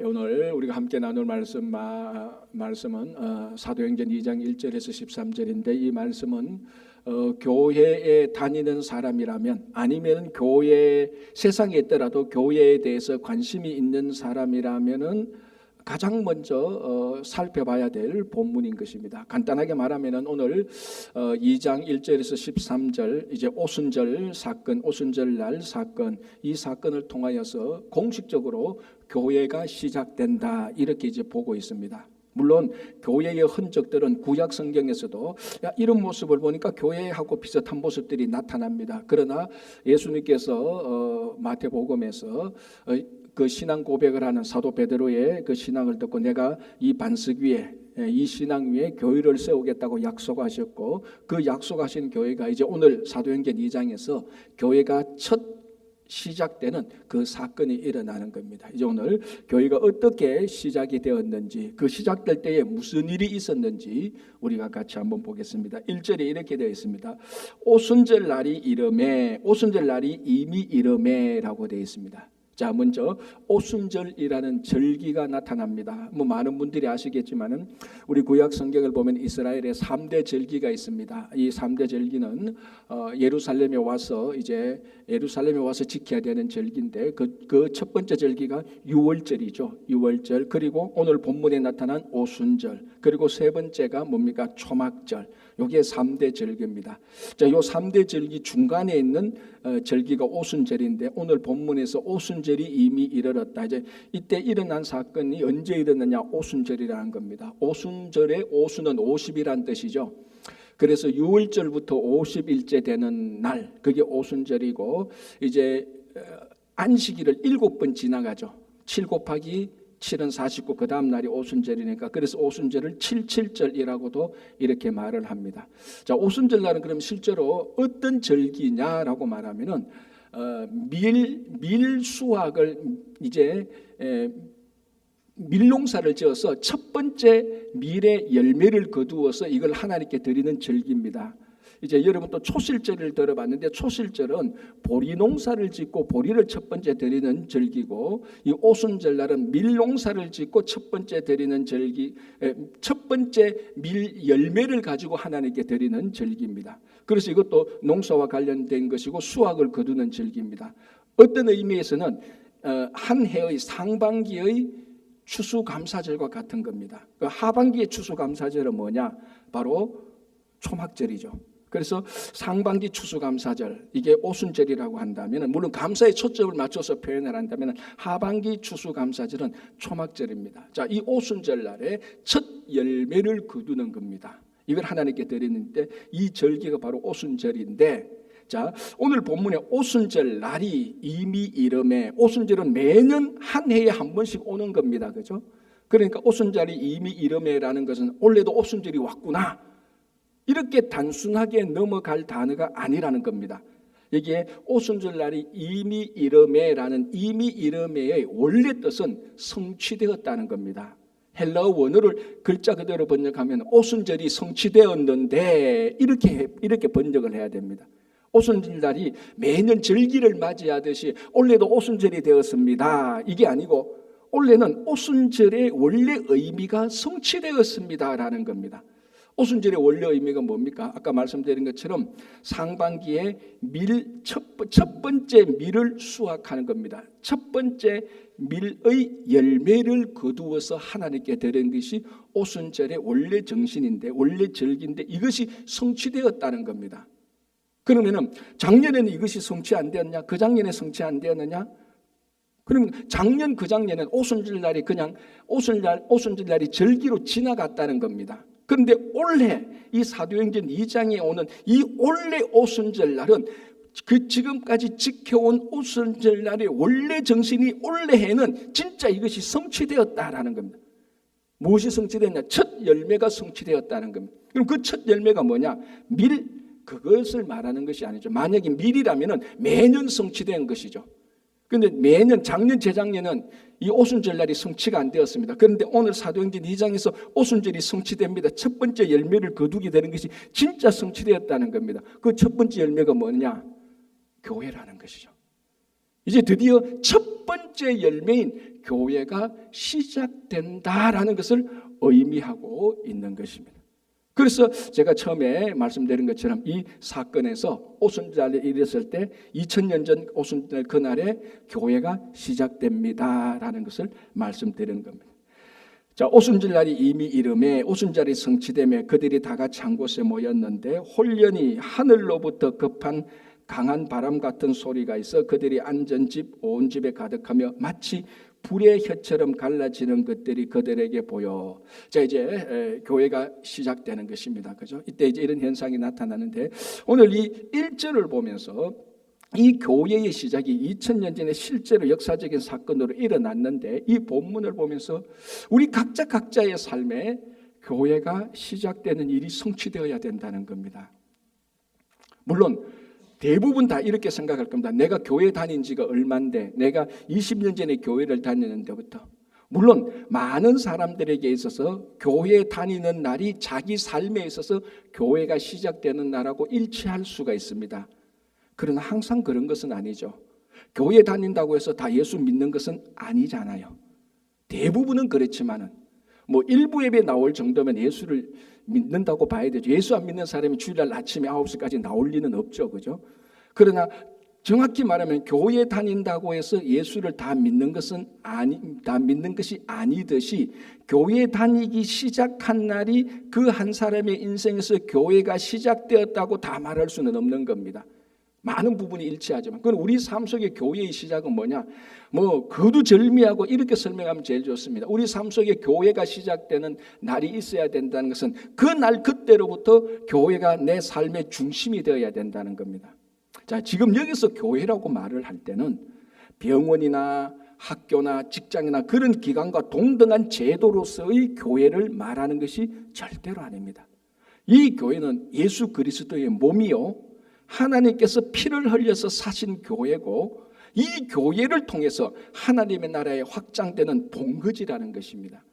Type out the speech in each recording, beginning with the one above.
오늘 우리가 함께 나눌 말씀은 사도행전 2장 1절에서 13절인데 이 말씀은 교회에 다니는 사람이라면 아니면 교회 세상에 있더라도 교회에 대해서 관심이 있는 사람이라면은 가장 먼저 살펴봐야 될 본문인 것입니다. 간단하게 말하면 오늘 2장 1절에서 13절 이제 오순절 사건, 오순절날 사건, 이 사건을 통하여서 공식적으로 교회가 시작된다 이렇게 이제 보고 있습니다. 물론 교회의 흔적들은 구약 성경에서도 이런 모습을 보니까 교회하고 비슷한 모습들이 나타납니다. 그러나 예수님께서 마태복음에서 그 신앙 고백을 하는 사도 베드로의 그 신앙을 듣고 내가 이 반석 위에 이 신앙 위에 교회를 세우겠다고 약속하셨고 그 약속하신 교회가 이제 오늘 사도행전 2장에서 교회가 첫 시작되는 그 사건이 일어나는 겁니다. 이제 오늘 교회가 어떻게 시작이 되었는지 그 시작될 때에 무슨 일이 있었는지 우리가 같이 한번 보겠습니다. 1절에 이렇게 되어 있습니다. 오순절 날이 이름에 오순절 날이 이미 이름에라고 되어 있습니다. 자, 먼저 오순절이라는 절기가 나타납니다. 많은 분들이 아시겠지만은 우리 구약 성경을 보면 이스라엘의 3대 절기가 있습니다. 이 3대 절기는 예루살렘에 와서 지켜야 되는 절기인데 그 첫 번째 절기가 유월절이죠. 유월절. 그리고 오늘 본문에 나타난 오순절. 그리고 세 번째가 뭡니까? 초막절. 이게 3대 절기입니다. 자, 이 3대 절기 중간에 있는 절기가 오순절인데 오늘 본문에서 오순절이 이미 이르렀다. 이제 이때 일어난 사건이 언제 일어났냐? 오순절이라는 겁니다. 오순절의 오순은 50이란 뜻이죠. 그래서 6월절부터 50일째 되는 날, 그게 오순절이고 이제 안식일을 7번 지나가죠. 7 곱하기 7은 49, 그 다음 날이 오순절이니까 그래서 오순절을 77절이라고도 이렇게 말을 합니다. 자, 오순절날은 그럼 실제로 어떤 절기냐라고 말하면은 밀수확을 이제 밀농사를 지어서 첫 번째 밀의 열매를 거두어서 이걸 하나님께 드리는 절기입니다. 이제 여러분 또 초실절을 들어봤는데 초실절은 보리 농사를 짓고 보리를 첫 번째 드리는 절기고 이 오순절날은 밀 농사를 짓고 첫 번째 드리는 절기, 첫 번째 밀 열매를 가지고 하나님께 드리는 절기입니다. 그래서 이것도 농사와 관련된 것이고 수확을 거두는 절기입니다. 어떤 의미에서는 한 해의 상반기의 추수감사절과 같은 겁니다. 그 하반기의 추수감사절은 뭐냐? 바로 초막절이죠. 그래서 상반기 추수감사절, 이게 오순절이라고 한다면, 물론 감사의 초점을 맞춰서 표현을 한다면 하반기 추수감사절은 초막절입니다. 자, 이 오순절 날에 첫 열매를 거두는 겁니다. 이걸 하나님께 드리는데 이 절기가 바로 오순절인데, 자, 오늘 본문에 오순절 날이 이미 이름에, 오순절은 매년 한 해에 한 번씩 오는 겁니다. 그죠? 그러니까 오순절이 이미 이름에라는 것은 원래도 오순절이 왔구나, 이렇게 단순하게 넘어갈 단어가 아니라는 겁니다. 여기에 오순절 날이 이미 이름에라는 이미 이름에의 원래 뜻은 성취되었다는 겁니다. 헬라어 원어를 글자 그대로 번역하면 오순절이 성취되었는데 이렇게 번역을 해야 됩니다. 오순절 날이 매년 절기를 맞이하듯이 올해도 오순절이 되었습니다. 이게 아니고 올해는 오순절의 원래 의미가 성취되었습니다라는 겁니다. 오순절의 원래 의미가 뭡니까? 아까 말씀드린 것처럼 상반기에 첫 번째 밀을 수확하는 겁니다. 첫 번째 밀의 열매를 거두어서 하나님께 드리는 것이 오순절의 원래 정신인데, 원래 절기인데 이것이 성취되었다는 겁니다. 그러면은 작년에는 이것이 성취 안 되었냐? 그 작년에 성취 안 되었느냐? 그러면 작년 그 작년에는 오순절 날이 그냥 오순절 날이 절기로 지나갔다는 겁니다. 그런데 올해 이 사도행전 2장에 오는 이 올해 오순절 날은 그 지금까지 지켜온 오순절 날의 원래 정신이 올해에는 진짜 이것이 성취되었다라는 겁니다. 무엇이 성취되었냐? 첫 열매가 성취되었다는 겁니다. 그럼 그 첫 열매가 뭐냐? 그것을 말하는 것이 아니죠. 만약에 밀이라면 매년 성취된 것이죠. 그런데 매년 작년 재작년은 이 오순절 날이 성취가 안 되었습니다. 그런데 오늘 사도행전 2장에서 오순절이 성취됩니다. 첫 번째 열매를 거두게 되는 것이 진짜 성취되었다는 겁니다. 그 첫 번째 열매가 뭐냐? 교회라는 것이죠. 이제 드디어 첫 번째 열매인 교회가 시작된다라는 것을 의미하고 있는 것입니다. 그래서 제가 처음에 말씀드린 것처럼 이 사건에서 오순절에 이랬을 때 2000년 전 오순절 그날에 교회가 시작됩니다라는 것을 말씀드리는 겁니다. 자, 오순절날이 이미 이름에 오순절이 성취되며 그들이 다 같이 한 곳에 모였는데 홀연히 하늘로부터 급한 강한 바람 같은 소리가 있어 그들이 앉은 집 온 집에 가득하며 마치 불의 혀처럼 갈라지는 것들이 그들에게 보여. 자, 이제 교회가 시작되는 것입니다. 그죠? 이때 이제 이런 현상이 나타나는데 오늘 이 1절을 보면서 이 교회의 시작이 2000년 전에 실제로 역사적인 사건으로 일어났는데 이 본문을 보면서 우리 각자의 삶에 교회가 시작되는 일이 성취되어야 된다는 겁니다. 물론 대부분 다 이렇게 생각할 겁니다. 내가 교회 다닌 지가 얼만데 내가 20년 전에 교회를 다니는데부터 물론 많은 사람들에게 있어서 교회 다니는 날이 자기 삶에 있어서 교회가 시작되는 날하고 일치할 수가 있습니다. 그러나 항상 그런 것은 아니죠. 교회 다닌다고 해서 다 예수 믿는 것은 아니잖아요. 대부분은 그렇지만은 뭐 일부 예배 나올 정도면 예수를 믿는다고 봐야 되죠. 예수 안 믿는 사람이 주일날 아침에 9시까지 나올 리는 없죠. 그죠? 그러나 정확히 말하면 교회 다닌다고 해서 예수를 다 믿는 것은 다 믿는 것이 아니듯이 교회 다니기 시작한 날이 그 한 사람의 인생에서 교회가 시작되었다고 다 말할 수는 없는 겁니다. 많은 부분이 일치하지만 그건 우리 삶 속의 교회의 시작은 뭐냐? 뭐 거두절미하고 이렇게 설명하면 제일 좋습니다. 우리 삶 속에 교회가 시작되는 날이 있어야 된다는 것은 그 날 그때로부터 교회가 내 삶의 중심이 되어야 된다는 겁니다. 자, 지금 여기서 교회라고 말을 할 때는 병원이나 학교나 직장이나 그런 기관과 동등한 제도로서의 교회를 말하는 것이 절대로 아닙니다. 이 교회는 예수 그리스도의 몸이요 하나님께서 피를 흘려서 사신 교회고 이 교회를 통해서 하나님의 나라에 확장되는 본거지라는 것입니다.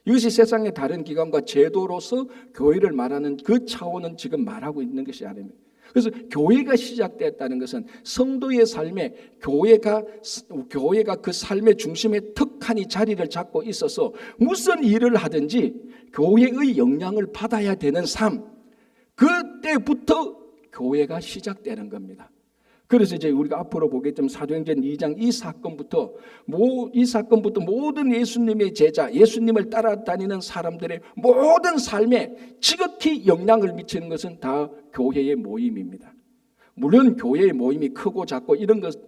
이것이 세상의 다른 기관과 제도로서 교회를 말하는 그 차원은 지금 말하고 있는 것이 아닙니다. 그래서 교회가 시작되었다는 것은 성도의 삶에 교회가 그 삶의 중심에 턱하니 자리를 잡고 있어서 무슨 일을 하든지 교회의 영향을 받아야 되는 삶, 그때부터 교회가 시작되는 겁니다. 그래서 이제 우리가 앞으로 보겠지만 사도행전 2장 이 사건부터 모든 예수님의 제자, 예수님을 따라다니는 사람들의 모든 삶에 지극히 영향을 미치는 것은 다 교회의 모임입니다. 물론 교회의 모임이 크고 작고 이런 것을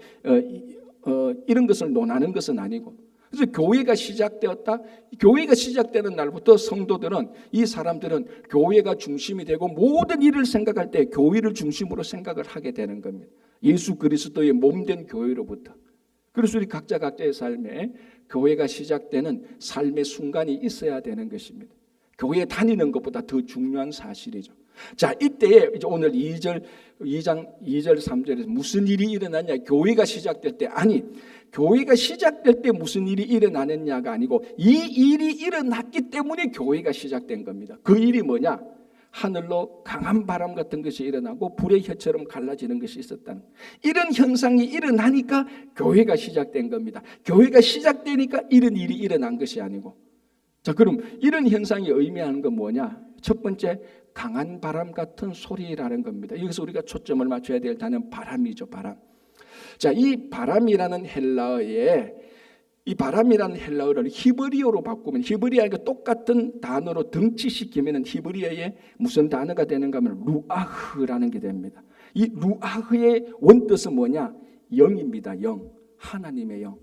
논하는 것은 아니고, 그래서 교회가 시작되었다. 교회가 시작되는 날부터 성도들은, 이 사람들은 교회가 중심이 되고 모든 일을 생각할 때 교회를 중심으로 생각을 하게 되는 겁니다. 예수 그리스도의 몸된 교회로부터. 그래서 우리 각자의 삶에 교회가 시작되는 삶의 순간이 있어야 되는 것입니다. 교회에 다니는 것보다 더 중요한 사실이죠. 자, 이때에 이제 오늘 2장 2절 3절에서 무슨 일이 일어났냐? 교회가 시작될 때, 아니 교회가 시작될 때 무슨 일이 일어나느냐가 아니고 이 일이 일어났기 때문에 교회가 시작된 겁니다. 그 일이 뭐냐? 하늘로 강한 바람 같은 것이 일어나고 불의 혀처럼 갈라지는 것이 있었다는, 이런 현상이 일어나니까 교회가 시작된 겁니다. 교회가 시작되니까 이런 일이 일어난 것이 아니고. 자, 그럼 이런 현상이 의미하는 건 뭐냐? 첫 번째, 강한 바람 같은 소리라는 겁니다. 여기서 우리가 초점을 맞춰야 될 단어는 바람이죠. 바람. 자, 이 바람이라는 헬라어를 히브리어로 바꾸면, 히브리어가 똑같은 단어로 덩치시키면 히브리어에 무슨 단어가 되는가 하면 루아흐라는 게 됩니다. 이 루아흐의 원뜻은 뭐냐? 영입니다. 영. 하나님의 영.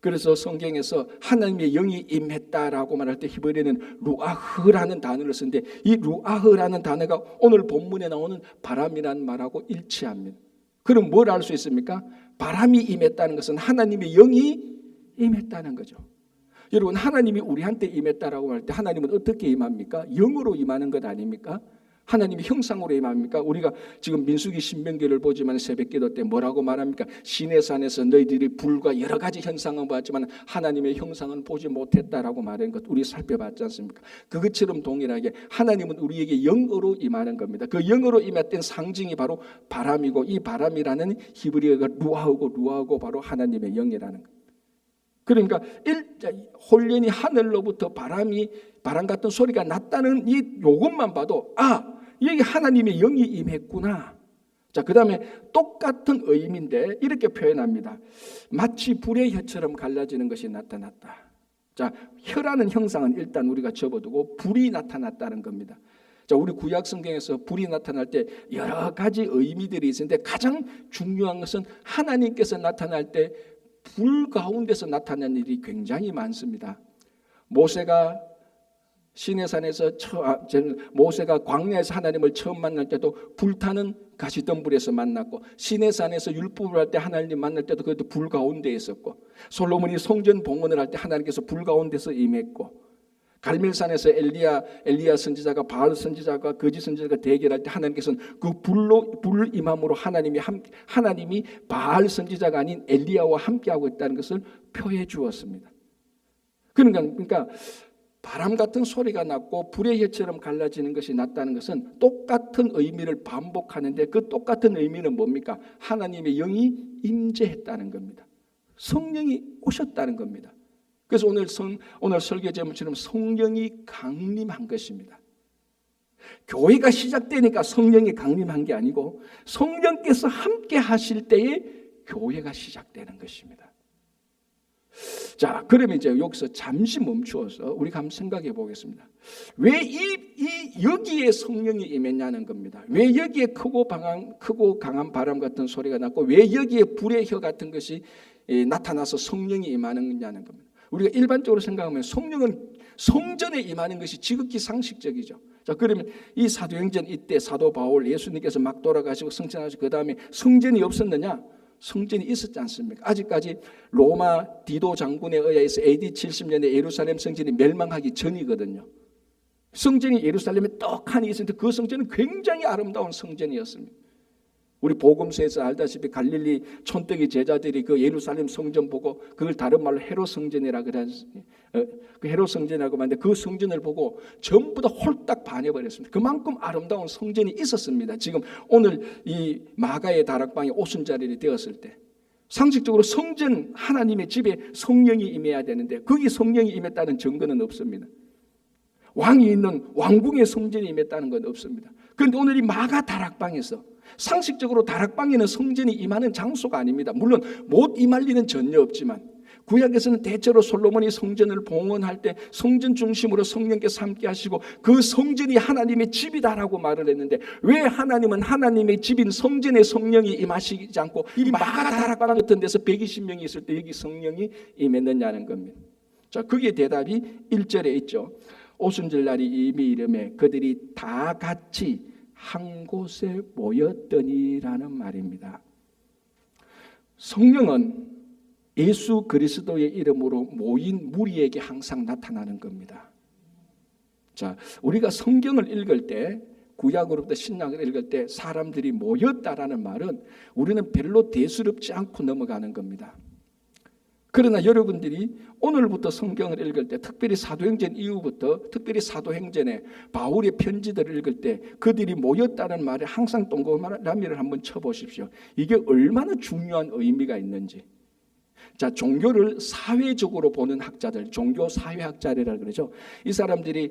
그래서 성경에서 하나님의 영이 임했다라고 말할 때 히브리어는 루아흐라는 단어를 쓰는데, 이 루아흐라는 단어가 오늘 본문에 나오는 바람이라는 말하고 일치합니다. 그럼 뭘 알 수 있습니까? 바람이 임했다는 것은 하나님의 영이 임했다는 거죠. 여러분, 하나님이 우리한테 임했다라고 할 때 하나님은 어떻게 임합니까? 영으로 임하는 것 아닙니까? 하나님의 형상으로 임합니까? 우리가 지금 민수기 신명기를 보지만 새벽기도 때 뭐라고 말합니까? 시내산에서 너희들이 불과 여러 가지 현상은 보았지만 하나님의 형상은 보지 못했다라고 말하는 것 우리 살펴봤지 않습니까? 그것처럼 동일하게 하나님은 우리에게 영으로 임하는 겁니다. 그 영으로 임했던 상징이 바로 바람이고, 이 바람이라는 히브리어가 루아하고 바로 하나님의 영이라는 겁니다. 그러니까 홀연히 하늘로부터 바람 같은 소리가 났다는 이 요것만 봐도 여기 하나님의 영이 임했구나. 자, 그 다음에 똑같은 의미인데 이렇게 표현합니다. 마치 불의 혀처럼 갈라지는 것이 나타났다. 자, 혀라는 형상은 일단 우리가 접어두고 불이 나타났다는 겁니다. 자, 우리 구약 성경에서 불이 나타날 때 여러 가지 의미들이 있는데 가장 중요한 것은 하나님께서 나타날 때 불 가운데서 나타난 일이 굉장히 많습니다. 모세가 시내산에서 모세가 광야에서 하나님을 처음 만날 때도 불타는 가시덤불에서 만났고, 시내산에서 율법을 할 때 하나님 만날 때도 그것도 불 가운데 있었고, 솔로몬이 성전 봉헌을 할 때 하나님께서 불 가운데서 임했고, 갈멜산에서 엘리야 선지자가 바알 선지자가 거짓 선지자가 대결할 때 하나님께서는 그 불 임함으로 하나님이 바알 선지자가 아닌 엘리야와 함께하고 있다는 것을 표해 주었습니다. 그러니까 바람 같은 소리가 났고 불의 혀처럼 갈라지는 것이 났다는 것은 똑같은 의미를 반복하는데, 그 똑같은 의미는 뭡니까? 하나님의 영이 임재했다는 겁니다. 성령이 오셨다는 겁니다. 그래서 오늘 설교 제목처럼 성령이 강림한 것입니다. 교회가 시작되니까 성령이 강림한 게 아니고 성령께서 함께 하실 때에 교회가 시작되는 것입니다. 자, 그러면 이제 여기서 잠시 멈추어서 우리가 한번 생각해 보겠습니다. 왜 여기에 성령이 임했냐는 겁니다. 왜 여기에 크고 강한 바람 같은 소리가 났고, 왜 여기에 불의 혀 같은 것이 나타나서 성령이 임하느냐는 겁니다. 우리가 일반적으로 생각하면 성령은 성전에 임하는 것이 지극히 상식적이죠. 자, 그러면 이 사도행전 이때 사도 바울 예수님께서 막 돌아가시고 승천하시고 그 다음에 성전이 없었느냐? 성전이 있었지 않습니까? 아직까지 로마 디도 장군에 의해서 AD 70년에 예루살렘 성전이 멸망하기 전이거든요. 성전이 예루살렘에 떡하니 있었는데 그 성전은 굉장히 아름다운 성전이었습니다. 우리 복음서에서 알다시피 갈릴리 촌뜨기 제자들이 그 예루살렘 성전 보고 그걸 다른 말로 헤롯 성전이라 그러지, 그 헤롯 성전이라고 하는데 그 성전을 보고 전부 다 홀딱 반해버렸습니다. 그만큼 아름다운 성전이 있었습니다. 지금 오늘 이 마가의 다락방이 오순절이 되었을 때 상식적으로 성전 하나님의 집에 성령이 임해야 되는데 거기 성령이 임했다는 증거는 없습니다. 왕이 있는 왕궁의 성전이 임했다는 건 없습니다. 그런데 오늘 이 마가 다락방에서 상식적으로 다락방에는 성전이 임하는 장소가 아닙니다. 물론 못 임할 리는 전혀 없지만 구약에서는 대체로 솔로몬이 성전을 봉헌할 때 성전 중심으로 성령께서 함께 하시고 그 성전이 하나님의 집이다라고 말을 했는데, 왜 하나님은 하나님의 집인 성전에 성령이 임하시지 않고 이 마가 다락방 같은 데서 120명이 있을 때 여기 성령이 임했느냐는 겁니다. 자, 그게 대답이 1절에 있죠. 오순절 날이 이미 이름에 그들이 다 같이 한 곳에 모였더니라는 말입니다. 성령은 예수 그리스도의 이름으로 모인 무리에게 항상 나타나는 겁니다. 자, 우리가 성경을 읽을 때, 구약으로부터 신약을 읽을 때 사람들이 모였다라는 말은 우리는 별로 대수롭지 않고 넘어가는 겁니다. 그러나 여러분들이 오늘부터 성경을 읽을 때, 특별히 사도행전 이후부터, 특별히 사도행전에 바울의 편지들을 읽을 때 그들이 모였다는 말에 항상 동그라미를 한번 쳐보십시오. 이게 얼마나 중요한 의미가 있는지. 자, 종교를 사회적으로 보는 학자들, 종교 사회학자리라 그러죠. 이 사람들이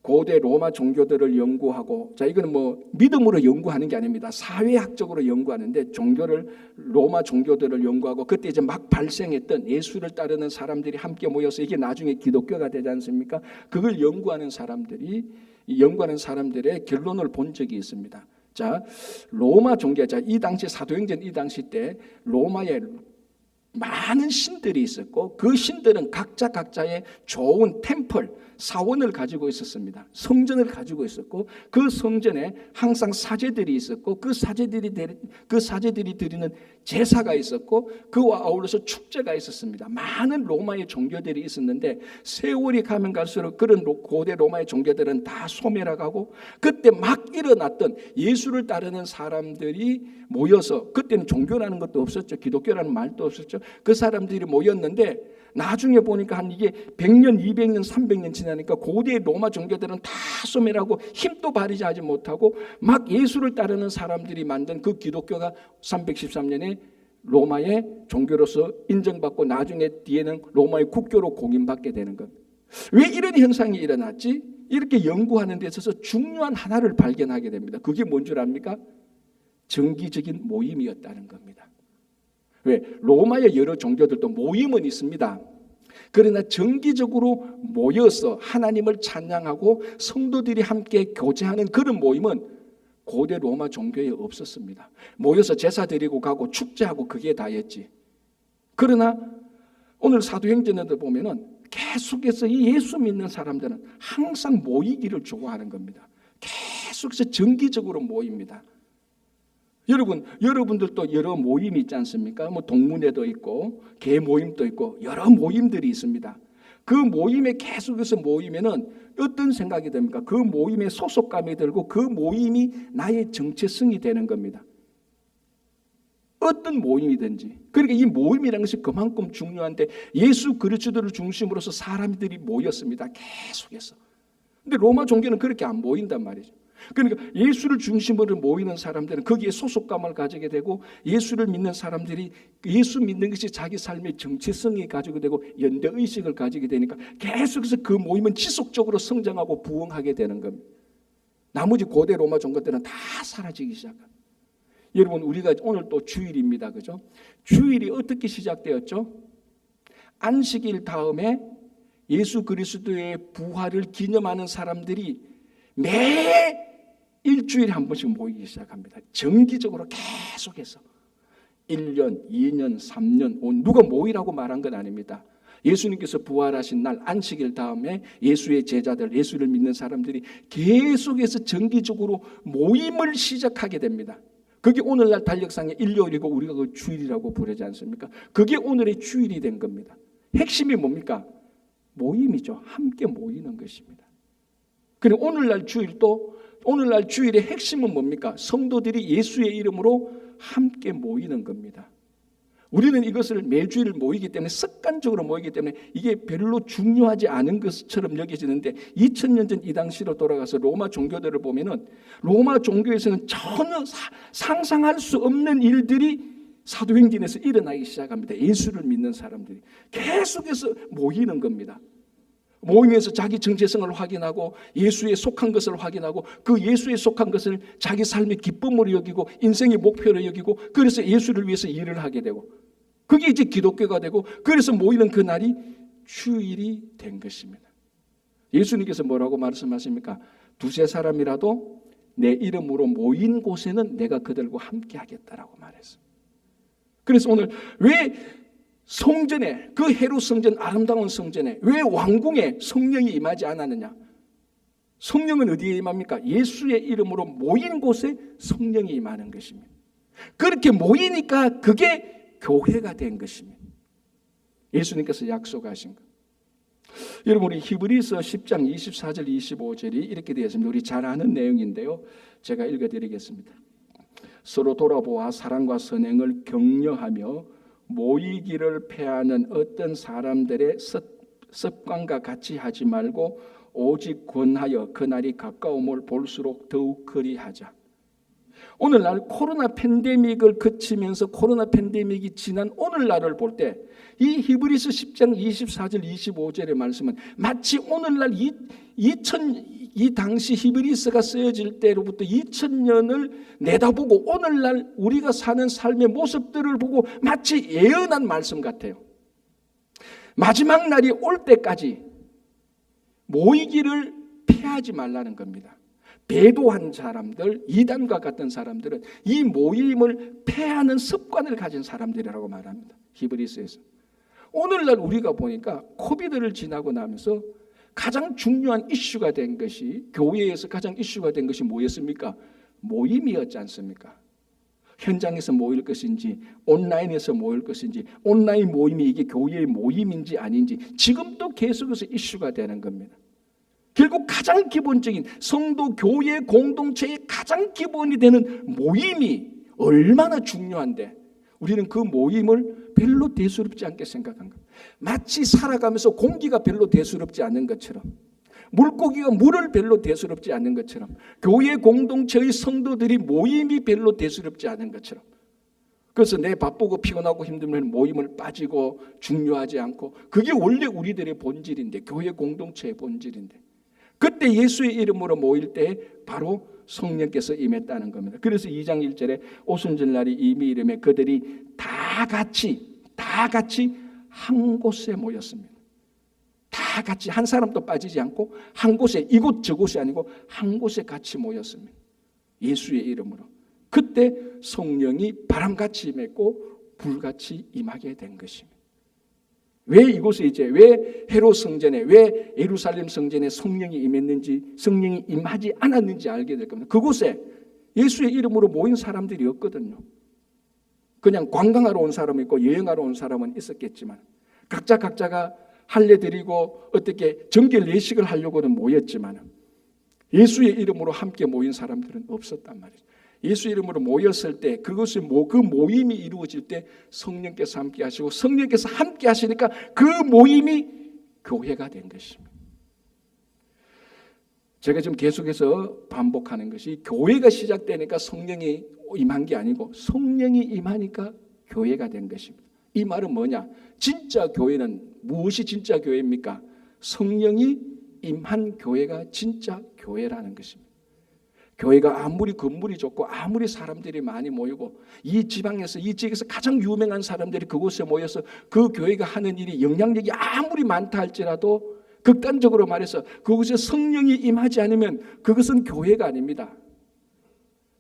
고대 로마 종교들을 연구하고, 자, 이거는 뭐 믿음으로 연구하는 게 아닙니다. 사회학적으로 연구하는데 종교를, 로마 종교들을 연구하고 그때 이제 막 발생했던 예수를 따르는 사람들이 함께 모여서 이게 나중에 기독교가 되지 않습니까? 그걸 연구하는 사람들의 결론을 본 적이 있습니다. 자, 로마 종교, 자, 이 당시 사도행전 이 당시 때 로마의 많은 신들이 있었고 그 신들은 각자의 좋은 템플, 사원을 가지고 있었습니다. 성전을 가지고 있었고 그 성전에 항상 사제들이 있었고 그 사제들이 드리는 제사가 있었고 그와 아울러서 축제가 있었습니다. 많은 로마의 종교들이 있었는데 세월이 가면 갈수록 그런 고대 로마의 종교들은 다 소멸해가고 그때 막 일어났던 예수를 따르는 사람들이 모여서, 그때는 종교라는 것도 없었죠. 기독교라는 말도 없었죠. 그 사람들이 모였는데 나중에 보니까 한 이게 100년, 200년, 300년 지나니까 고대 로마 종교들은 다 소멸하고 힘도 발휘하지 하지 못하고 막 예수를 따르는 사람들이 만든 그 기독교가 313년에 로마의 종교로서 인정받고 나중에 뒤에는 로마의 국교로 공인받게 되는 것. 왜 이런 현상이 일어났지? 이렇게 연구하는 데 있어서 중요한 하나를 발견하게 됩니다. 그게 뭔 줄 압니까? 정기적인 모임이었다는 겁니다. 왜? 로마의 여러 종교들도 모임은 있습니다. 그러나 정기적으로 모여서 하나님을 찬양하고 성도들이 함께 교제하는 그런 모임은 고대 로마 종교에 없었습니다. 모여서 제사 드리고 가고 축제하고 그게 다였지. 그러나 오늘 사도행전을 보면은 계속해서 이 예수 믿는 사람들은 항상 모이기를 좋아하는 겁니다. 계속해서 정기적으로 모입니다. 여러분들도 여러 모임이 있지 않습니까? 뭐 동문회도 있고 개 모임도 있고 여러 모임들이 있습니다. 그 모임에 계속해서 모이면은 어떤 생각이 듭니까? 그 모임에 소속감이 들고 그 모임이 나의 정체성이 되는 겁니다. 어떤 모임이든지. 그러니까 이 모임이라는 것이 그만큼 중요한데 예수 그리스도를 중심으로서 사람들이 모였습니다. 계속해서. 근데 로마 종교는 그렇게 안 모인단 말이죠. 그러니까 예수를 중심으로 모이는 사람들은 거기에 소속감을 가지게 되고 예수를 믿는 사람들이 예수 믿는 것이 자기 삶의 정체성이 가지게 되고 연대의식을 가지게 되니까 계속해서 그 모임은 지속적으로 성장하고 부흥하게 되는 겁니다. 나머지 고대 로마 종교들은 다 사라지기 시작합니다. 여러분, 우리가 오늘 또 주일입니다. 그죠? 주일이 어떻게 시작되었죠? 안식일 다음에 예수 그리스도의 부활을 기념하는 사람들이 매 일주일에 한 번씩 모이기 시작합니다. 정기적으로 계속해서 1년, 2년, 3년, 누가 모이라고 말한 건 아닙니다. 예수님께서 부활하신 날 안식일 다음에 예수의 제자들, 예수를 믿는 사람들이 계속해서 정기적으로 모임을 시작하게 됩니다. 그게 오늘날 달력상의 일요일이고 우리가 그 주일이라고 부르지 않습니까? 그게 오늘의 주일이 된 겁니다. 핵심이 뭡니까? 모임이죠. 함께 모이는 것입니다. 그리고 오늘날 주일의 핵심은 뭡니까? 성도들이 예수의 이름으로 함께 모이는 겁니다. 우리는 이것을 매주일 모이기 때문에 습관적으로 모이기 때문에 이게 별로 중요하지 않은 것처럼 여겨지는데 2000년 전 이 당시로 돌아가서 로마 종교들을 보면은 로마 종교에서는 전혀 상상할 수 없는 일들이 사도행전에서 일어나기 시작합니다. 예수를 믿는 사람들이 계속해서 모이는 겁니다. 모이면서 자기 정체성을 확인하고 예수에 속한 것을 확인하고 그 예수에 속한 것을 자기 삶의 기쁨으로 여기고 인생의 목표로 여기고 그래서 예수를 위해서 일을 하게 되고 그게 이제 기독교가 되고 그래서 모이는 그날이 주일이 된 것입니다. 예수님께서 뭐라고 말씀하십니까? 두세 사람이라도 내 이름으로 모인 곳에는 내가 그들과 함께 하겠다라고 말했습니다. 그래서 오늘 왜 성전에, 그 헤롯 성전, 아름다운 성전에 왜 왕궁에 성령이 임하지 않았느냐? 성령은 어디에 임합니까? 예수의 이름으로 모인 곳에 성령이 임하는 것입니다. 그렇게 모이니까 그게 교회가 된 것입니다. 예수님께서 약속하신 것. 여러분, 우리 히브리서 10장 24절 25절이 이렇게 되어 있습니다. 우리 잘 아는 내용인데요. 제가 읽어드리겠습니다. 서로 돌아보아 사랑과 선행을 격려하며 모이기를 패하는 어떤 사람들의 습관과 같이 하지 말고 오직 권하여 그날이 가까움을 볼수록 더욱 그리하자. 오늘날 코로나 팬데믹을 거치면서 코로나 팬데믹이 지난 오늘날을 볼 때 이 히브리서 10장 24절 25절의 말씀은 마치 오늘날 이 당시 히브리서가 쓰여질 때로부터 2000년을 내다보고 오늘날 우리가 사는 삶의 모습들을 보고 마치 예언한 말씀 같아요. 마지막 날이 올 때까지 모이기를 피하지 말라는 겁니다. 배도한 사람들, 이단과 같은 사람들은 이 모임을 패하는 습관을 가진 사람들이라고 말합니다. 히브리서에서. 오늘날 우리가 보니까 코비드를 지나고 나면서 가장 중요한 이슈가 된 것이, 교회에서 가장 이슈가 된 것이 뭐였습니까? 모임이었지 않습니까? 현장에서 모일 것인지 온라인에서 모일 것인지, 온라인 모임이 이게 교회의 모임인지 아닌지 지금도 계속해서 이슈가 되는 겁니다. 결국 가장 기본적인 성도 교회 공동체의 가장 기본이 되는 모임이 얼마나 중요한데 우리는 그 모임을 별로 대수롭지 않게 생각한 겁니다. 마치 살아가면서 공기가 별로 대수롭지 않은 것처럼, 물고기가 물을 별로 대수롭지 않은 것처럼, 교회 공동체의 성도들이 모임이 별로 대수롭지 않은 것처럼, 그래서 내 바쁘고 피곤하고 힘들면 모임을 빠지고 중요하지 않고, 그게 원래 우리들의 본질인데, 교회 공동체의 본질인데, 그때 예수의 이름으로 모일 때 바로 성령께서 임했다는 겁니다. 그래서 2장 1절에 오순절날이 이미 이름에 그들이 다 같이 한 곳에 모였습니다. 다 같이, 한 사람도 빠지지 않고 한 곳에, 이곳 저곳이 아니고 한 곳에 같이 모였습니다. 예수의 이름으로. 그때 성령이 바람같이 임했고 불같이 임하게 된 것입니다. 왜 이곳에 이제 왜 헤롯 성전에, 왜 예루살렘 성전에 성령이 임했는지, 성령이 임하지 않았는지 알게 될 겁니다. 그곳에 예수의 이름으로 모인 사람들이 없거든요. 그냥 관광하러 온 사람이 있고 여행하러 온 사람은 있었겠지만 각자가 할례 드리고 어떻게 정결 예식을 하려고는 모였지만 예수의 이름으로 함께 모인 사람들은 없었단 말이죠. 예수 이름으로 모였을 때, 그것이 그 모임이 이루어질 때 성령께서 함께 하시고, 성령께서 함께 하시니까 그 모임이 교회가 된 것입니다. 제가 지금 계속해서 반복하는 것이, 교회가 시작되니까 성령이 임한 게 아니고 성령이 임하니까 교회가 된 것입니다. 이 말은 뭐냐? 진짜 교회는 무엇이 진짜 교회입니까? 성령이 임한 교회가 진짜 교회라는 것입니다. 교회가 아무리 건물이 좋고 아무리 사람들이 많이 모이고 이 지방에서, 이 지역에서 가장 유명한 사람들이 그곳에 모여서 그 교회가 하는 일이 영향력이 아무리 많다 할지라도, 극단적으로 말해서 그곳에 성령이 임하지 않으면 그것은 교회가 아닙니다.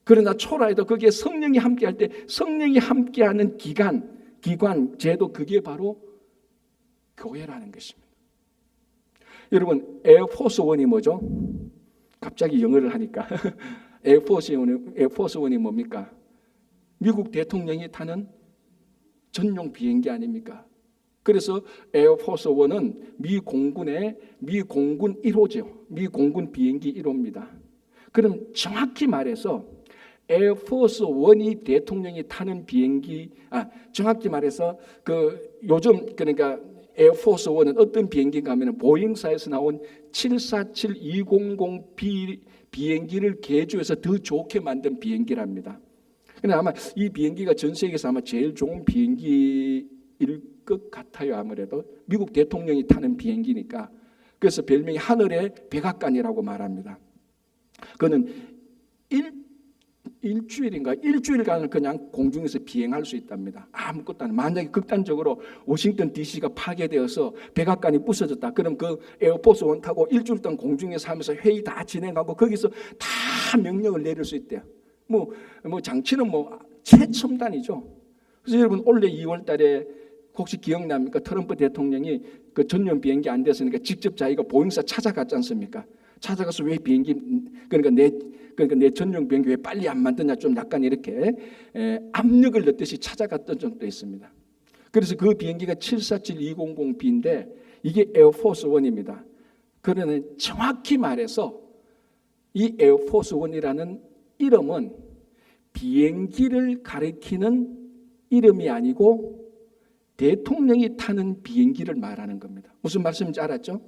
그러나 초라해도 거기에 성령이 함께할 때, 성령이 함께하는 기관, 제도, 그게 바로 교회라는 것입니다. 여러분, 에어포스 원이 뭐죠? 갑자기 영어를 하니까 에어포스 원이 뭡니까? 미국 대통령이 타는 전용 비행기 아닙니까? 그래서 에어포스 원은 미 공군 1호죠. 미 공군 비행기 1호입니다. 그럼 정확히 말해서 에어포스 원이 대통령이 타는 비행기, 정확히 말해서 요즘 그러니까 에어포스 원은 어떤 비행기인가 하면 보잉사에서 나온 747-200B 비행기를 개조해서 더 좋게 만든 비행기랍니다. 근데 아마 이 비행기가 전 세계에서 아마 제일 좋은 비행기일 것 같아요. 아무래도 미국 대통령이 타는 비행기니까. 그래서 별명이 하늘의 백악관이라고 말합니다. 그는 일주일간을 그냥 공중에서 비행할 수 있답니다. 아무것도 안. 만약에 극단적으로 워싱턴 DC가 파괴되어서 백악관이 부서졌다. 그럼 그 에어포스 원 타고 일주일 동안 공중에서 하면서 회의 다 진행하고 거기서 다 명령을 내릴 수 있대요. 뭐 장치는 최첨단이죠. 그래서 여러분, 올해 2월 달에 혹시 기억납니까? 트럼프 대통령이 그 전용 비행기 안 됐으니까 직접 자기가 보잉사 찾아갔지 않습니까? 찾아가서 왜 비행기, 그러니까 내 전용 비행기 왜 빨리 안 만드냐, 좀 약간 이렇게 압력을 넣듯이 찾아갔던 적도 있습니다. 그래서 그 비행기가 747-200B인데 이게 에어포스 원입니다. 그러는 정확히 말해서 이 에어포스 원이라는 이름은 비행기를 가리키는 이름이 아니고 대통령이 타는 비행기를 말하는 겁니다. 무슨 말씀인지 알았죠?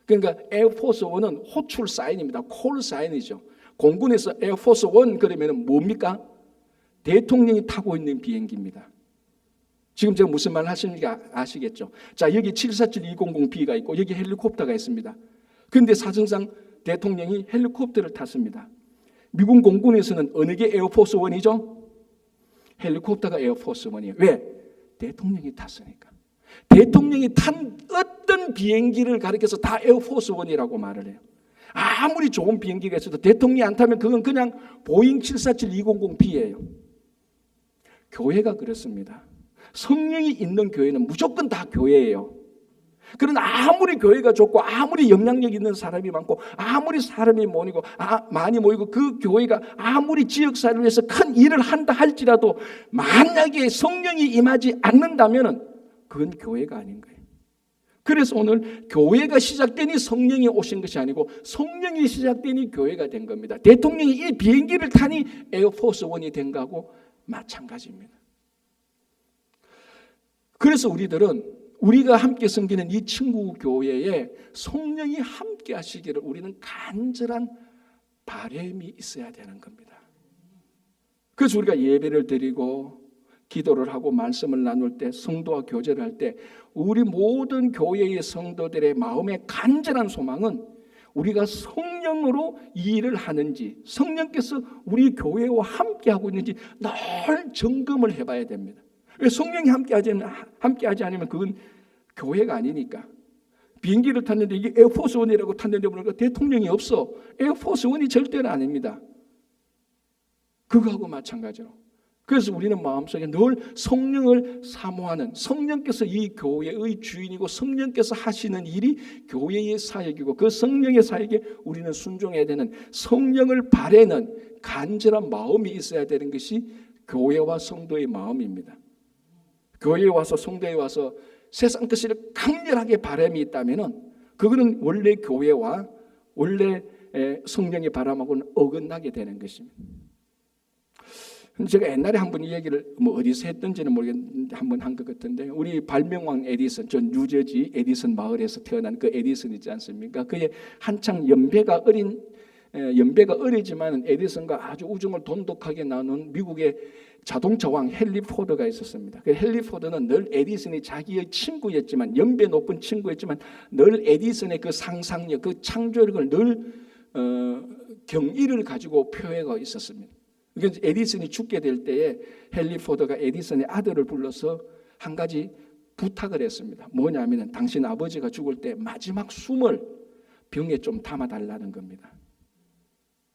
그러니까 에어포스 원은 호출 사인입니다. 콜 사인이죠. 공군에서 에어포스 원 그러면 뭡니까? 대통령이 타고 있는 비행기입니다. 지금 제가 무슨 말 하시는지 아시겠죠? 자, 여기 747-200B가 있고 여기 헬리콥터가 있습니다. 그런데 사정상 대통령이 헬리콥터를 탔습니다. 미국 공군에서는 어느 게 에어포스 원이죠? 헬리콥터가 에어포스 원이에요. 왜? 대통령이 탔으니까. 대통령이 탄 어떤 비행기를 가리켜서 다 에어포스 원이라고 말을 해요. 아무리 좋은 비행기가 있어도 대통령이 안 타면 그건 그냥 보잉 747-200B예요. 교회가 그렇습니다. 성령이 있는 교회는 무조건 다 교회예요. 그러나 아무리 교회가 좋고 아무리 영향력 있는 사람이 많고 아무리 사람이 많이 모이고 그 교회가 아무리 지역사회를 위해서 큰 일을 한다 할지라도 만약에 성령이 임하지 않는다면 그건 교회가 아닌 거예요. 그래서 오늘 교회가 시작되니 성령이 오신 것이 아니고 성령이 시작되니 교회가 된 겁니다. 대통령이 이 비행기를 타니 에어포스 원이 된 거하고 마찬가지입니다. 그래서 우리가 함께 섬기는 이 친구 교회에 성령이 함께 하시기를 우리는 간절한 바람이 있어야 되는 겁니다. 그래서 우리가 예배를 드리고 기도를 하고 말씀을 나눌 때 성도와 교제를 할 때 우리 모든 교회의 성도들의 마음의 간절한 소망은 우리가 성령으로 이 일을 하는지 성령께서 우리 교회와 함께하고 있는지 늘 점검을 해봐야 됩니다. 왜 성령이 함께하지 않으면 그건 교회가 아니니까. 비행기를 탔는데 이게 에어포스 원이라고 탔는데 보니까 대통령이 없어. 에어포스 원이 절대는 아닙니다. 그거하고 마찬가지로. 그래서 우리는 마음속에 늘 성령을 사모하는 성령께서 이 교회의 주인이고 성령께서 하시는 일이 교회의 사역이고 그 성령의 사역에 우리는 순종해야 되는 성령을 바라는 간절한 마음이 있어야 되는 것이 교회와 성도의 마음입니다. 교회에 와서 성도에 와서 세상 것을 강렬하게 바람이 있다면 그거는 원래 교회와 원래 성령의 바람하고는 어긋나게 되는 것입니다. 제가 옛날에 한번 이 얘기를 어디서 했던지는 모르겠는데 한번 한 것 같은데 우리 발명왕 에디슨, 전 뉴저지 에디슨 마을에서 태어난 그 에디슨 있지 않습니까? 그의 한창 연배가 어리지만 에디슨과 아주 우정을 돈독하게 나눈 미국의 자동차 왕 헨리 포드가 있었습니다. 그 헨리 포드는 늘 에디슨이 자기의 친구였지만 연배 높은 친구였지만 늘 에디슨의 그 상상력, 그 창조력을 늘 경의를 가지고 표해가 있었습니다. 그래서 에디슨이 죽게 될 때에 헨리 포드가 에디슨의 아들을 불러서 한 가지 부탁을 했습니다. 뭐냐면 당신 아버지가 죽을 때 마지막 숨을 병에 좀 담아달라는 겁니다.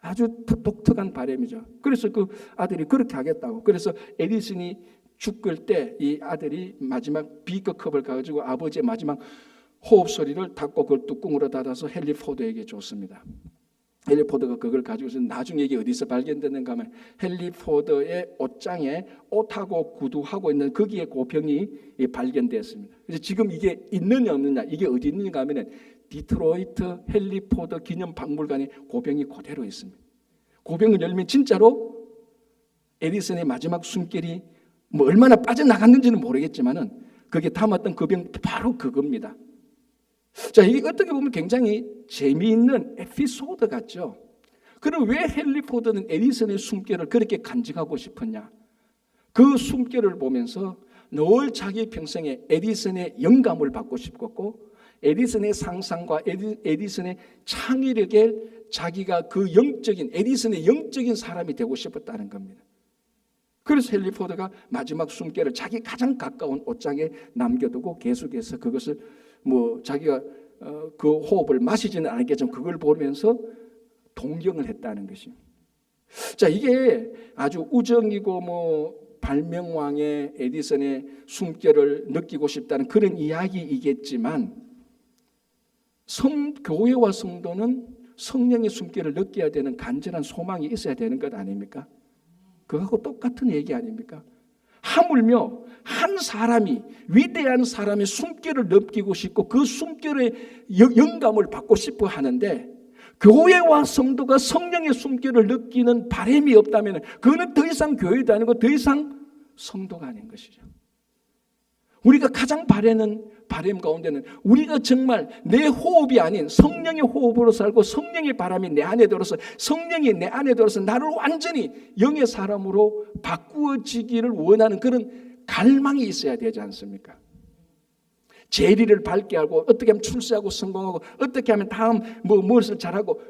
아주 독특한 바람이죠. 그래서 그 아들이 그렇게 하겠다고. 그래서 에디슨이 죽을 때 이 아들이 마지막 비커컵을 가지고 아버지의 마지막 호흡 소리를 닫고 그걸 뚜껑으로 닫아서 헨리 포드에게 줬습니다. 헨리 포드가 그걸 가지고서 나중에 이게 어디서 발견됐는가 하면 헨리 포드의 옷장에 옷하고 구두하고 있는 거기에 고병이 발견됐습니다. 그래서 지금 이게 있느냐 없느냐 이게 어디 있는가 하면 디트로이트 헨리 포드 기념박물관에 고병이 그대로 있습니다. 고병을 열면 진짜로 에디슨의 마지막 숨결이 얼마나 빠져나갔는지는 모르겠지만은 거기에 담았던 그 병 바로 그겁니다. 자, 이게 어떻게 보면 굉장히 재미있는 에피소드 같죠. 그럼 왜 헨리 포드는 에디슨의 숨결을 그렇게 간직하고 싶었냐? 그 숨결을 보면서 늘 자기 평생에 에디슨의 영감을 받고 싶었고 에디슨의 상상과 에디슨의 창의력에 자기가 그 에디슨의 영적인 사람이 되고 싶었다는 겁니다. 그래서 헨리 포드가 마지막 숨결을 자기 가장 가까운 옷장에 남겨두고 계속해서 그것을 자기가 그 호흡을 마시지는 않았겠지만 그걸 보면서 동경을 했다는 것입니다. 자, 이게 아주 우정이고 발명왕의 에디슨의 숨결을 느끼고 싶다는 그런 이야기이겠지만 교회와 성도는 성령의 숨결을 느껴야 되는 간절한 소망이 있어야 되는 것 아닙니까? 그거하고 똑같은 얘기 아닙니까? 하물며 한 사람이 위대한 사람의 숨결을 느끼고 싶고 그 숨결의 영감을 받고 싶어 하는데 교회와 성도가 성령의 숨결을 느끼는 바람이 없다면 그거는 더 이상 교회도 아니고 더 이상 성도가 아닌 것이죠. 우리가 가장 바라는 바람 가운데는 우리가 정말 내 호흡이 아닌 성령의 호흡으로 살고 성령의 바람이 내 안에 들어서 성령이 내 안에 들어서 나를 완전히 영의 사람으로 바꾸어지기를 원하는 그런 갈망이 있어야 되지 않습니까? 재리를 밝게 하고 어떻게 하면 출세하고 성공하고 어떻게 하면 다음 무엇을 잘하고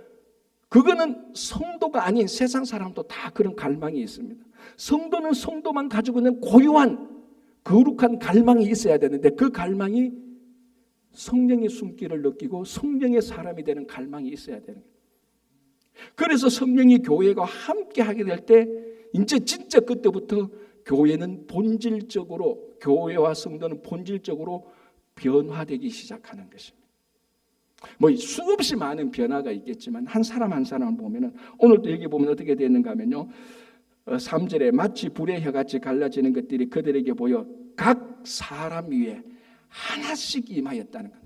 그거는 성도가 아닌 세상 사람도 다 그런 갈망이 있습니다. 성도는 성도만 가지고 있는 고유한 거룩한 갈망이 있어야 되는데 그 갈망이 성령의 숨길을 느끼고 성령의 사람이 되는 갈망이 있어야 되는 거예요. 그래서 성령이 교회가 함께 하게 될 때 이제 진짜 그때부터 교회는 본질적으로, 교회와 성도는 본질적으로 변화되기 시작하는 것입니다. 뭐 수없이 많은 변화가 있겠지만 한 사람 한 사람을 보면은, 오늘도 여기 보면 어떻게 되는가 하면요, 3절에 마치 불의 혀같이 갈라지는 것들이 그들에게 보여 각 사람 위에 하나씩 임하였다는 것.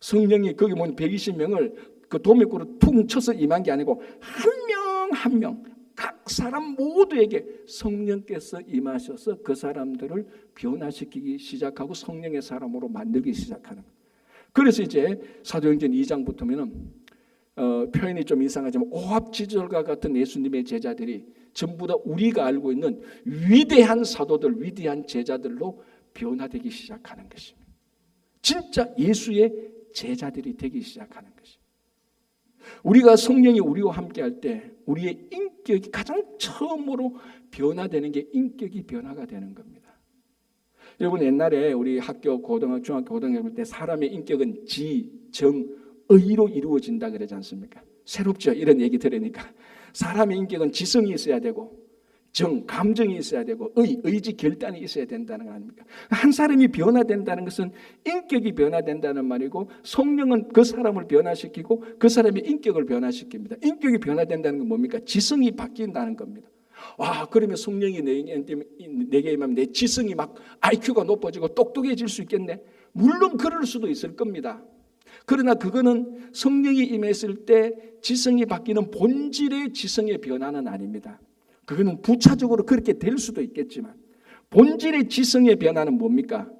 성령이 거기 보면 120명을 그 도미구로 퉁 쳐서 임한 게 아니고 한 명 한 명 각 사람 모두에게 성령께서 임하셔서 그 사람들을 변화시키기 시작하고 성령의 사람으로 만들기 시작하는 거예요. 그래서 이제 사도행전 2장부터는 표현이 좀 이상하지만 오합지졸과 같은 예수님의 제자들이 전부 다 우리가 알고 있는 위대한 사도들, 위대한 제자들로 변화되기 시작하는 것입니다. 진짜 예수의 제자들이 되기 시작하는 것입니다. 우리가 성령이 우리와 함께할 때 우리의 인격이 가장 처음으로 변화되는 게 인격이 변화가 되는 겁니다. 여러분, 옛날에 우리 학교, 고등학교, 중학교, 고등학교 때 사람의 인격은 지, 정, 의로 이루어진다 그러지 않습니까? 새롭죠? 이런 얘기 들으니까. 사람의 인격은 지성이 있어야 되고 정, 감정이 있어야 되고 의지, 결단이 있어야 된다는 거 아닙니까? 한 사람이 변화된다는 것은 인격이 변화된다는 말이고, 성령은 그 사람을 변화시키고 그 사람의 인격을 변화시킵니다. 인격이 변화된다는 건 뭡니까? 지성이 바뀐다는 겁니다. 그러면 성령이 내게 임하면 내 지성이 막 IQ가 높아지고 똑똑해질 수 있겠네? 물론 그럴 수도 있을 겁니다. 그러나 그거는 성령이 임했을 때 지성이 바뀌는 본질의 지성의 변화는 아닙니다. 그거는 부차적으로 그렇게 될 수도 있겠지만 본질의 지성의 변화는 뭡니까?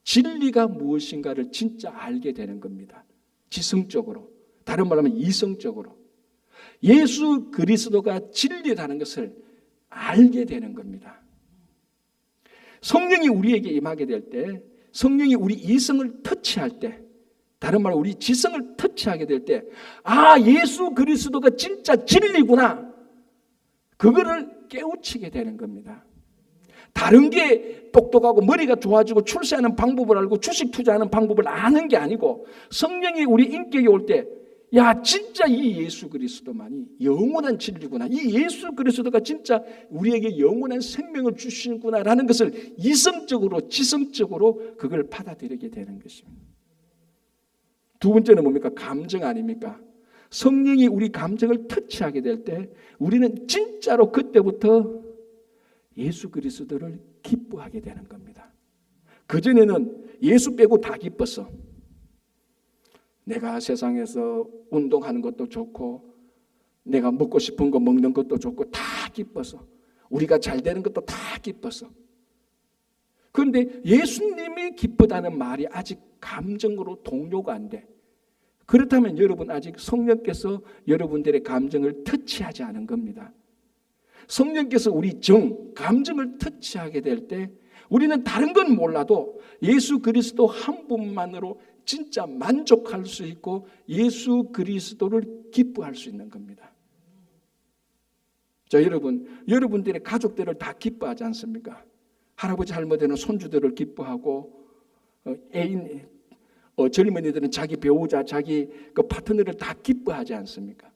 진리가 무엇인가를 진짜 알게 되는 겁니다. 지성적으로, 다른 말로 하면 이성적으로 예수 그리스도가 진리라는 것을 알게 되는 겁니다. 성령이 우리에게 임하게 될 때, 성령이 우리 이성을 터치할 때, 다른 말로 우리 지성을 터치하게 될 때, 예수 그리스도가 진짜 진리구나, 그거를 깨우치게 되는 겁니다. 다른 게 똑똑하고 머리가 좋아지고 출세하는 방법을 알고 주식 투자하는 방법을 아는 게 아니고, 성령이 우리 인격에 올 때, 진짜 이 예수 그리스도만이 영원한 진리구나, 이 예수 그리스도가 진짜 우리에게 영원한 생명을 주시는구나라는 것을 이성적으로, 지성적으로 그걸 받아들이게 되는 것입니다. 두 번째는 뭡니까? 감정 아닙니까? 성령이 우리 감정을 터치하게 될 때 우리는 진짜로 그때부터 예수 그리스도를 기뻐하게 되는 겁니다. 그전에는 예수 빼고 다 기뻤어. 내가 세상에서 운동하는 것도 좋고 내가 먹고 싶은 거 먹는 것도 좋고 다 기뻤어. 우리가 잘 되는 것도 다 기뻤어. 그런데 예수님이 기쁘다는 말이 아직 감정으로 동료가 안 돼. 그렇다면 여러분 아직 성령께서 여러분들의 감정을 터치하지 않은 겁니다. 성령께서 우리 감정을 터치하게 될 때 우리는 다른 건 몰라도 예수 그리스도 한 분만으로 진짜 만족할 수 있고 예수 그리스도를 기뻐할 수 있는 겁니다. 자, 여러분들의 가족들을 다 기뻐하지 않습니까? 할아버지 할머니는 손주들을 기뻐하고 젊은이들은 자기 배우자, 자기 그 파트너를 다 기뻐하지 않습니까?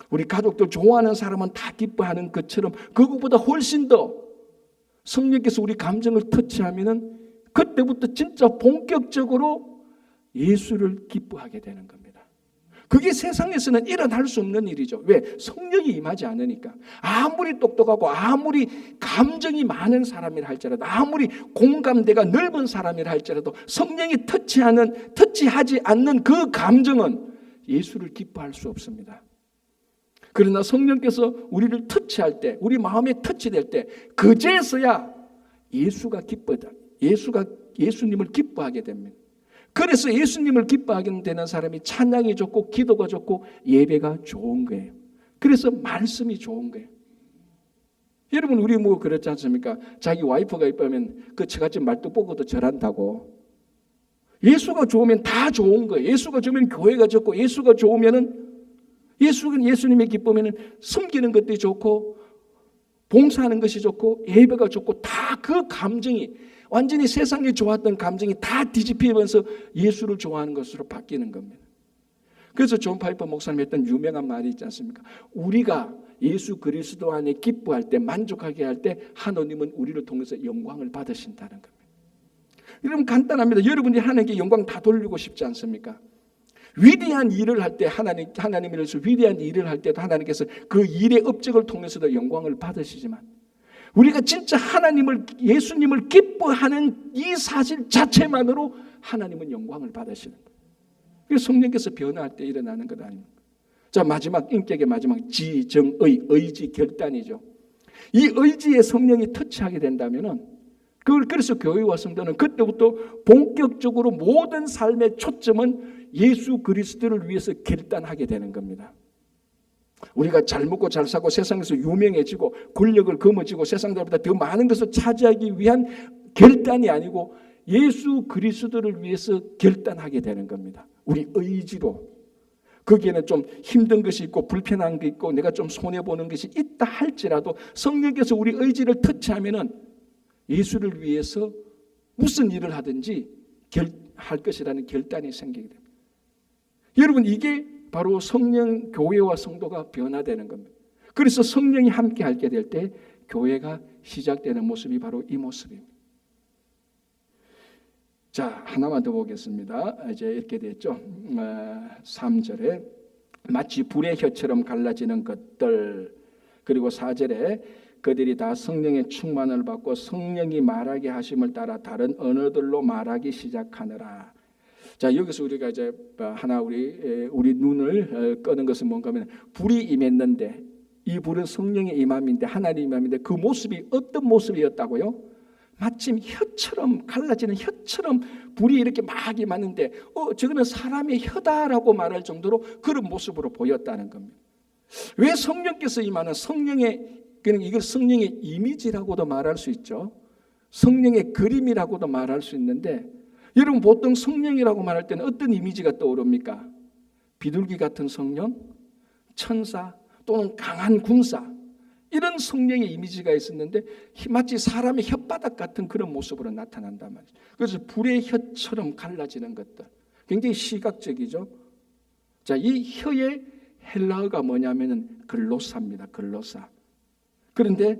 우리 가족들 좋아하는 사람은 다 기뻐하는 것처럼 그것보다 훨씬 더 성령께서 우리 감정을 터치하면은 그때부터 진짜 본격적으로 예수를 기뻐하게 되는 겁니다. 그게 세상에서는 일어날 수 없는 일이죠. 왜? 성령이 임하지 않으니까. 아무리 똑똑하고 아무리 감정이 많은 사람이라 할지라도, 아무리 공감대가 넓은 사람이라 할지라도 성령이 터치하지 않는 그 감정은 예수를 기뻐할 수 없습니다. 그러나 성령께서 우리를 터치할 때, 우리 마음에 터치될 때 그제서야 예수가 기쁘다. 예수님을 기뻐하게 됩니다. 그래서 예수님을 기뻐하게 되는 사람이 찬양이 좋고 기도가 좋고 예배가 좋은 거예요. 그래서 말씀이 좋은 거예요. 여러분, 우리 뭐 그렇지 않습니까? 자기 와이프가 이쁘면 그 저같이 말도 보고도 저란다고. 예수가 좋으면 다 좋은 거예요. 예수가 좋으면 교회가 좋고, 예수가 좋으면은 예수님의 기쁨에는 섬기는 것도 좋고 봉사하는 것이 좋고 예배가 좋고, 다 그 감정이 완전히 세상에 좋았던 감정이 다 뒤집히면서 예수를 좋아하는 것으로 바뀌는 겁니다. 그래서 존 파이퍼 목사님이 했던 유명한 말이 있지 않습니까? 우리가 예수 그리스도 안에 기뻐할 때, 만족하게 할 때 하나님은 우리를 통해서 영광을 받으신다는 겁니다. 여러분 간단합니다. 여러분이 하나님께 영광 다 돌리고 싶지 않습니까? 위대한 일을 할 때 하나님을 위해서 위대한 일을 할 때도 하나님께서 그 일의 업적을 통해서도 영광을 받으시지만, 우리가 진짜 하나님을, 예수님을 기뻐하는 이 사실 자체만으로 하나님은 영광을 받으시는 거예요. 그래서 성령께서 변화할 때 일어나는 것 아닙니까? 자, 마지막 인격의 마지막 지정의, 의지 결단이죠. 이 의지에 성령이 터치하게 된다면은, 그래서 교회와 성도는 그때부터 본격적으로 모든 삶의 초점은 예수 그리스도를 위해서 결단하게 되는 겁니다. 우리가 잘 먹고 잘 사고 세상에서 유명해지고 권력을 거머쥐고 세상 사람보다 더 많은 것을 차지하기 위한 결단이 아니고 예수 그리스도를 위해서 결단하게 되는 겁니다. 우리 의지로. 거기에는 좀 힘든 것이 있고 불편한 게 있고 내가 좀 손해보는 것이 있다 할지라도 성령께서 우리 의지를 터치하면은 예수를 위해서 무슨 일을 하든지 할 것이라는 결단이 생기게 됩니다. 여러분, 이게 바로 성령, 교회와 성도가 변화되는 겁니다. 그래서 성령이 함께 하게 될 때 교회가 시작되는 모습이 바로 이 모습입니다. 자, 하나만 더 보겠습니다. 이제 이렇게 됐죠. 3절에 마치 불의 혀처럼 갈라지는 것들, 그리고 4절에 그들이 다 성령의 충만을 받고 성령이 말하게 하심을 따라 다른 언어들로 말하기 시작하느라. 자, 여기서 우리가 이제 하나 우리 눈을 끄는 것은 뭔가 하면, 불이 임했는데 이 불은 성령의 임함인데, 하나님의 임함인데, 그 모습이 어떤 모습이었다고요? 마침 혀처럼 갈라지는 혀처럼 불이 이렇게 막 임하는데 저거는 사람의 혀다라고 말할 정도로 그런 모습으로 보였다는 겁니다. 왜 성령께서 임하는, 성령의, 이걸 성령의 이미지라고도 말할 수 있죠. 성령의 그림이라고도 말할 수 있는데, 여러분 보통 성령이라고 말할 때는 어떤 이미지가 떠오릅니까? 비둘기 같은 성령, 천사, 또는 강한 군사, 이런 성령의 이미지가 있었는데 마치 사람의 혓바닥 같은 그런 모습으로 나타난단 말이죠. 그래서 불의 혀처럼 갈라지는 것들, 굉장히 시각적이죠. 자, 이 혀의 헬라어가 뭐냐면은 글로사입니다. 글로사. 그런데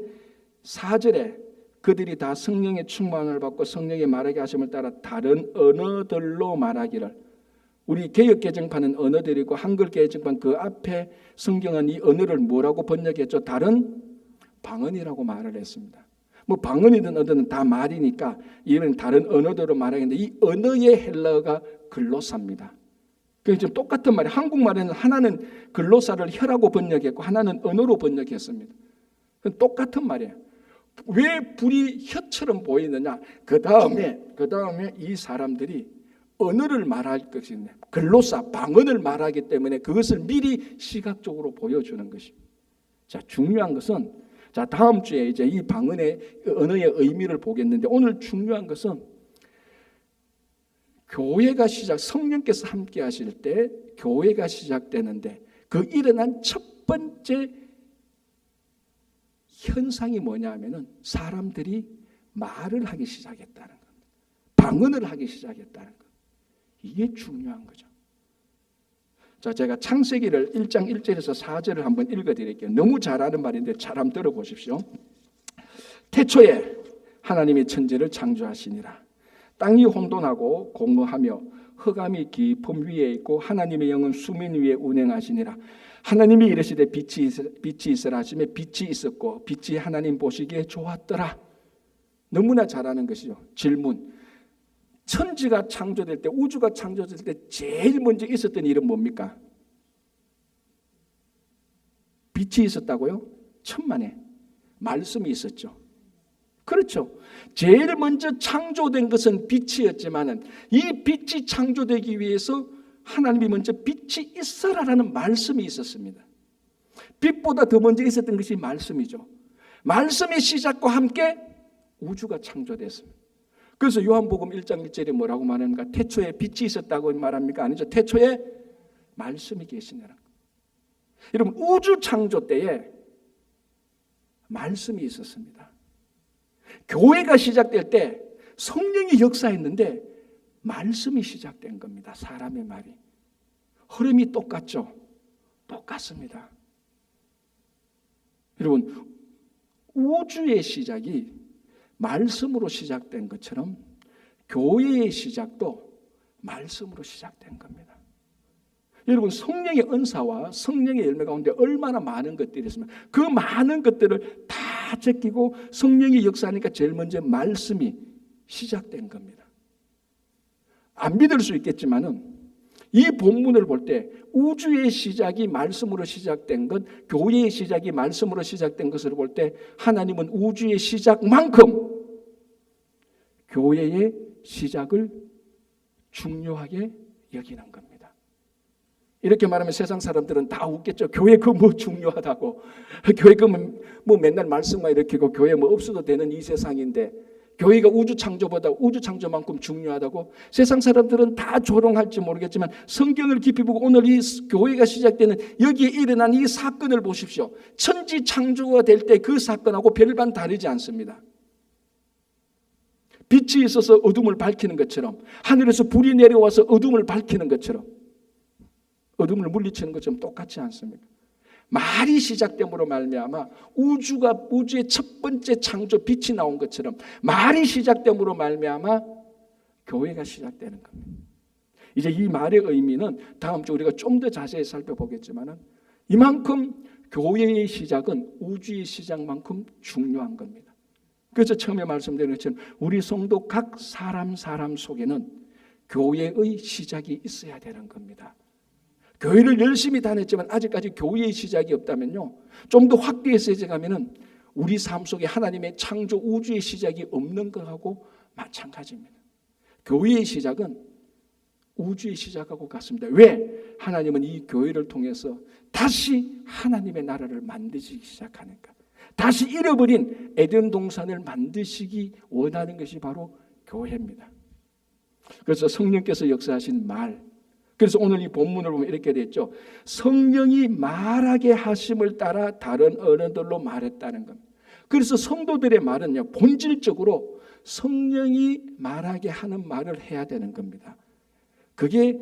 4절에 그들이 다 성령의 충만을 받고 성령의 말하게 하심을 따라 다른 언어들로 말하기를. 우리 개역개정판은 언어들이고 한글 개정판 그 앞에 성경은 이 언어를 뭐라고 번역했죠? 다른 방언이라고 말을 했습니다. 뭐 방언이든 어든 다 말이니까 이는 다른 언어들로 말하겠는데, 이 언어의 헬라어가 글로사입니다. 그게 좀 똑같은 말이에요. 한국말에는 하나는 글로사를 혀라고 번역했고 하나는 언어로 번역했습니다. 똑같은 말이에요. 왜 불이 혀처럼 보이느냐? 그 다음에 이 사람들이 언어를 말할 것이네, 글로사, 방언을 말하기 때문에 그것을 미리 시각적으로 보여주는 것입니다. 자, 중요한 것은, 자, 다음 주에 이제 이 방언의 언어의 의미를 보겠는데, 오늘 중요한 것은 교회가 성령께서 함께 하실 때 교회가 시작되는데 그 일어난 첫 번째 현상이 뭐냐 하면은 사람들이 말을 하기 시작했다는 겁니다. 방언을 하기 시작했다는 것. 이게 중요한 거죠. 자, 제가 창세기를 1장 1절에서 4절을 한번 읽어드릴게요. 너무 잘 아는 말인데 잘 한번 들어보십시오. 태초에 하나님이 천지를 창조하시니라. 땅이 혼돈하고 공허하며 흑암이 깊음 위에 있고 하나님의 영은 수면 위에 운행하시니라. 하나님이 이르시되 빛이 있으라 하시며 빛이 있었고 빛이 하나님 보시기에 좋았더라. 너무나 잘 아는 것이죠. 질문. 천지가 창조될 때, 우주가 창조될 때 제일 먼저 있었던 일은 뭡니까? 빛이 있었다고요? 천만에. 말씀이 있었죠. 그렇죠. 제일 먼저 창조된 것은 빛이었지만은 이 빛이 창조되기 위해서 하나님이 먼저 빛이 있어라라는 말씀이 있었습니다. 빛보다 더 먼저 있었던 것이 말씀이죠. 말씀의 시작과 함께 우주가 창조됐습니다. 그래서 요한복음 1장 1절에 뭐라고 말합니까? 태초에 빛이 있었다고 말합니까? 아니죠. 태초에 말씀이 계시느라. 여러분, 우주 창조 때에 말씀이 있었습니다. 교회가 시작될 때 성령이 역사했는데 말씀이 시작된 겁니다. 사람의 말이. 흐름이 똑같죠? 똑같습니다. 여러분, 우주의 시작이 말씀으로 시작된 것처럼 교회의 시작도 말씀으로 시작된 겁니다. 여러분, 성령의 은사와 성령의 열매 가운데 얼마나 많은 것들이 있으면 그 많은 것들을 다 제끼고 성령이 역사하니까 제일 먼저 말씀이 시작된 겁니다. 안 믿을 수 있겠지만은 이 본문을 볼 때 우주의 시작이 말씀으로 시작된 것, 교회의 시작이 말씀으로 시작된 것을 볼 때 하나님은 우주의 시작만큼 교회의 시작을 중요하게 여기는 겁니다. 이렇게 말하면 세상 사람들은 다 웃겠죠. 교회 그 뭐 중요하다고. 교회 그 뭐 맨날 말씀만 일으키고 교회 뭐 없어도 되는 이 세상인데 교회가 우주 창조보다 우주 창조만큼 중요하다고. 세상 사람들은 다 조롱할지 모르겠지만 성경을 깊이 보고 오늘 이 교회가 시작되는 여기에 일어난 이 사건을 보십시오. 천지 창조가 될 때 그 사건하고 별반 다르지 않습니다. 빛이 있어서 어둠을 밝히는 것처럼, 하늘에서 불이 내려와서 어둠을 밝히는 것처럼, 어둠을 물리치는 것처럼 똑같지 않습니까? 말이 시작됨으로 말미암아 우주의 첫 번째 창조 빛이 나온 것처럼 말이 시작됨으로 말미암아 교회가 시작되는 겁니다. 이제 이 말의 의미는 다음 주 우리가 좀 더 자세히 살펴보겠지만은 이만큼 교회의 시작은 우주의 시작만큼 중요한 겁니다. 그래서 처음에 말씀드린 것처럼 우리 성도 각 사람 속에는 교회의 시작이 있어야 되는 겁니다. 교회를 열심히 다녔지만 아직까지 교회의 시작이 없다면요, 좀 더 확대해서 가면은 우리 삶 속에 하나님의 창조 우주의 시작이 없는 것하고 마찬가지입니다. 교회의 시작은 우주의 시작하고 같습니다. 왜? 하나님은 이 교회를 통해서 다시 하나님의 나라를 만드시기 시작하니까, 다시 잃어버린 에덴 동산을 만드시기 원하는 것이 바로 교회입니다. 그래서 성령께서 역사하신 말, 그래서 오늘 이 본문을 보면 이렇게 됐죠. 성령이 말하게 하심을 따라 다른 언어들로 말했다는 겁니다. 그래서 성도들의 말은요, 본질적으로 성령이 말하게 하는 말을 해야 되는 겁니다. 그게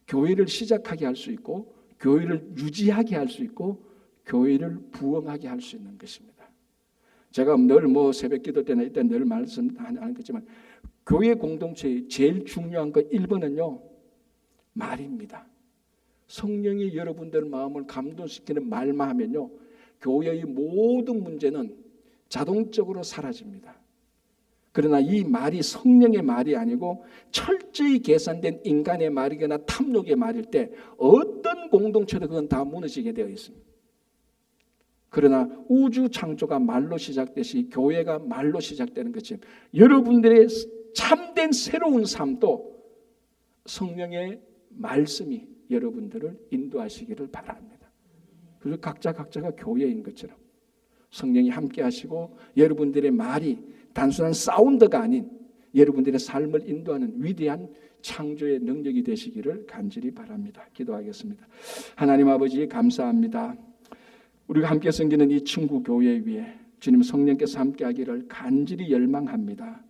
교회를 시작하게 할 수 있고, 교회를 유지하게 할 수 있고, 교회를 부흥하게 할 수 있는 것입니다. 제가 늘 새벽 기도 때나 이때 늘 말씀하는 거지만 교회 공동체의 제일 중요한 것 1번은요, 말입니다. 성령이 여러분들 마음을 감동시키는 말만 하면요, 교회의 모든 문제는 자동적으로 사라집니다. 그러나 이 말이 성령의 말이 아니고 철저히 계산된 인간의 말이거나 탐욕의 말일 때 어떤 공동체도 그건 다 무너지게 되어 있습니다. 그러나 우주 창조가 말로 시작되시 교회가 말로 시작되는 것처럼 여러분들의 참된 새로운 삶도 성령의 말씀이 여러분들을 인도하시기를 바랍니다. 그리고 각자가 교회인 것처럼 성령이 함께 하시고 여러분들의 말이 단순한 사운드가 아닌 여러분들의 삶을 인도하는 위대한 창조의 능력이 되시기를 간절히 바랍니다. 기도하겠습니다. 하나님 아버지, 감사합니다. 우리가 함께 섬기는 이 친구 교회 위에 주님 성령께서 함께 하기를 간절히 열망합니다.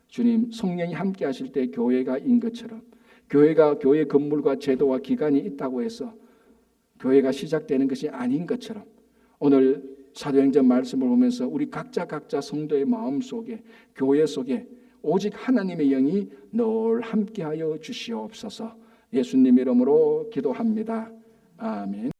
주님, 성령이 함께 하실 때 교회가 인 것처럼, 교회가 교회 건물과 제도와 기관이 있다고 해서 교회가 시작되는 것이 아닌 것처럼 오늘 사도행전 말씀을 보면서 우리 각자 성도의 마음 속에, 교회 속에 오직 하나님의 영이 늘 함께하여 주시옵소서. 예수님 이름으로 기도합니다. 아멘.